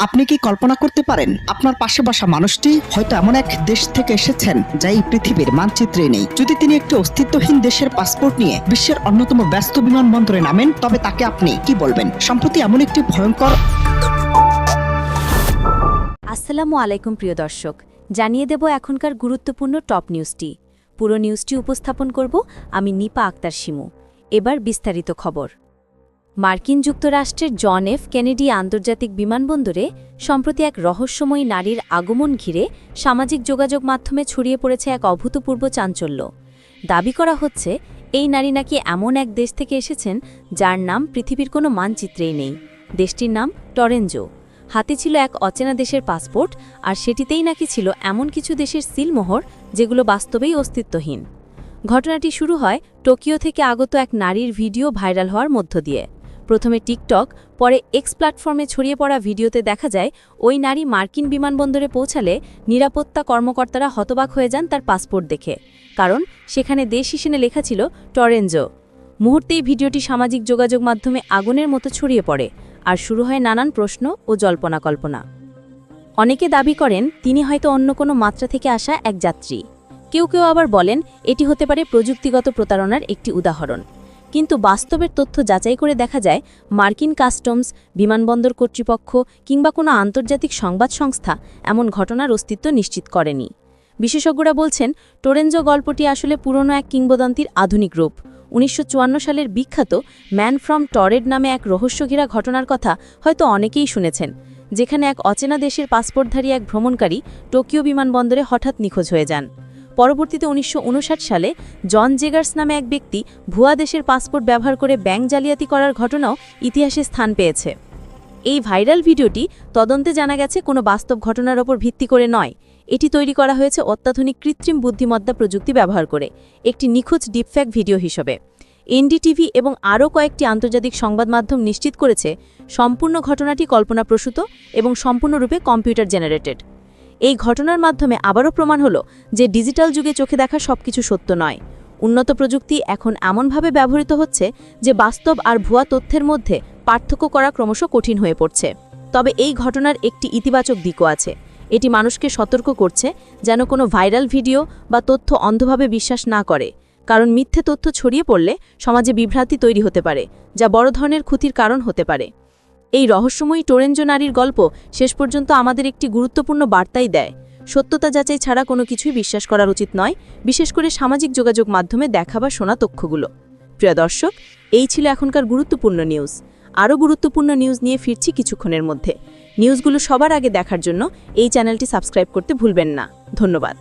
আপনি কি কল্পনা করতে পারেন আপনার পাশে বসা মানুষটি হয়তো এমন এক দেশ থেকে এসেছেন যা এই পৃথিবীর মানচিত্রে নেই। যদি তিনি একটি অস্তিত্বহীন দেশের পাসপোর্ট নিয়ে বিশ্বের অন্যতম ব্যস্ত বিমানবন্দরে নামেন, তবে তাকে আপনি কি বলবেন? সম্প্রতি এমন একটি ভয়ঙ্কর। আসসালামু আলাইকুম প্রিয় দর্শক, জানিয়ে দেব এখনকার গুরুত্বপূর্ণ টপ নিউজটি। পুরো নিউজটি উপস্থাপন করব আমি নিপা আক্তার শিমু। এবার বিস্তারিত খবর। মার্কিন যুক্তরাষ্ট্রের জন এফ কেনেডি আন্তর্জাতিক বিমানবন্দরে সম্প্রতি এক রহস্যময়ী নারীর আগমন ঘিরে সামাজিক যোগাযোগ মাধ্যমে ছড়িয়ে পড়েছে এক অভূতপূর্ব চাঞ্চল্য। দাবি করা হচ্ছে এই নারী নাকি এমন এক দেশ থেকে এসেছেন যার নাম পৃথিবীর কোনো মানচিত্রেই নেই। দেশটির নাম টরেঞ্জো। হাতে ছিল এক অচেনা দেশের পাসপোর্ট, আর সেটিতেই নাকি ছিল এমন কিছু দেশের সিলমোহর যেগুলো বাস্তবেই অস্তিত্বহীন। ঘটনাটি শুরু হয় টোকিও থেকে আগত এক নারীর ভিডিও ভাইরাল হওয়ার মধ্য দিয়ে। প্রথমে টিকটক, পরে এক্স প্ল্যাটফর্মে ছড়িয়ে পড়া ভিডিওতে দেখা যায় ওই নারী মার্কিন বিমানবন্দরে পৌঁছালে নিরাপত্তা কর্মকর্তারা হতবাক হয়ে যান তার পাসপোর্ট দেখে, কারণ সেখানে দেশ হিসেবে লেখা ছিল টরেঞ্জো। মুহূর্তেই ভিডিওটি সামাজিক যোগাযোগ মাধ্যমে আগুনের মতো ছড়িয়ে পড়ে, আর শুরু হয় নানান প্রশ্ন ও জল্পনা কল্পনা। অনেকে দাবি করেন তিনি হয়তো অন্য কোনো মাত্রা থেকে আসা এক যাত্রী। কেউ কেউ আবার বলেন এটি হতে পারে প্রযুক্তিগত প্রতারণার একটি উদাহরণ। কিন্তু বাস্তবের তথ্য যাচাই করে দেখা যায় মার্কিন কাস্টমস, বিমানবন্দর কর্তৃপক্ষ কিংবা কোনো আন্তর্জাতিক সংবাদ সংস্থা এমন ঘটনার অস্তিত্ব নিশ্চিত করেনি। বিশেষজ্ঞরা বলছেন টরেঞ্জো গল্পটি আসলে পুরনো এক কিংবদন্তির আধুনিক রূপ। 1954 সালের বিখ্যাত ম্যান ফ্রম টরেড নামে এক রহস্যঘেরা ঘটনার কথা হয়তো অনেকেই শুনেছেন, যেখানে এক অচেনা দেশের পাসপোর্টধারী এক ভ্রমণকারী টোকিও বিমানবন্দরে হঠাৎ নিখোঁজ হয়ে যান। পরবর্তীতে 1959 সালে জন জেগার্স নামে এক ব্যক্তি ভুয়া দেশের পাসপোর্ট ব্যবহার করে ব্যাংক জালিয়াতি করার ঘটনাও ইতিহাসে স্থান পেয়েছে। এই ভাইরাল ভিডিওটি তদন্তে জানা গেছে কোনো বাস্তব ঘটনার ওপর ভিত্তি করে নয়। এটি তৈরি করা হয়েছে অত্যাধুনিক কৃত্রিম বুদ্ধিমত্তা প্রযুক্তি ব্যবহার করে একটি নিখোঁজ ডিপফ্যাক ভিডিও হিসেবে। এনডিটিভি এবং আরও কয়েকটি আন্তর্জাতিক সংবাদ মাধ্যম নিশ্চিত করেছে সম্পূর্ণ ঘটনাটি কল্পনাপ্রসূত এবং সম্পূর্ণরূপে কম্পিউটার জেনারেটেড। এই ঘটনার মাধ্যমে আবারও প্রমাণ হলো যে ডিজিটাল যুগে চোখে দেখা সবকিছু সত্য নয়। উন্নত প্রযুক্তি এখন এমনভাবে ব্যবহৃত হচ্ছে যে বাস্তব আর ভুয়া তথ্যের মধ্যে পার্থক্য করা ক্রমশ কঠিন হয়ে পড়ছে। তবে এই ঘটনার একটি ইতিবাচক দিকও আছে। এটি মানুষকে সতর্ক করছে যেন কোনো ভাইরাল ভিডিও বা তথ্য অন্ধভাবে বিশ্বাস না করে, কারণ মিথ্যে তথ্য ছড়িয়ে পড়লে সমাজে বিভ্রান্তি তৈরি হতে পারে, যা বড় ধরনের ক্ষতির কারণ হতে পারে। এই রহস্যময়ী টরেঞ্জো নারীর গল্প শেষ পর্যন্ত আমাদের একটি গুরুত্বপূর্ণ বার্তাই দেয়। সত্যতা যাচাই ছাড়া কোনো কিছুই বিশ্বাস করা উচিত নয়, বিশেষ করে সামাজিক যোগাযোগ মাধ্যমে দেখা বা শোনা তথ্যগুলো। প্রিয় দর্শক, এই ছিল এখনকার গুরুত্বপূর্ণ নিউজ। আরও গুরুত্বপূর্ণ নিউজ নিয়ে ফিরছি কিছুক্ষণের মধ্যে। নিউজগুলো সবার আগে দেখার জন্য এই চ্যানেলটি সাবস্ক্রাইব করতে ভুলবেন না। ধন্যবাদ।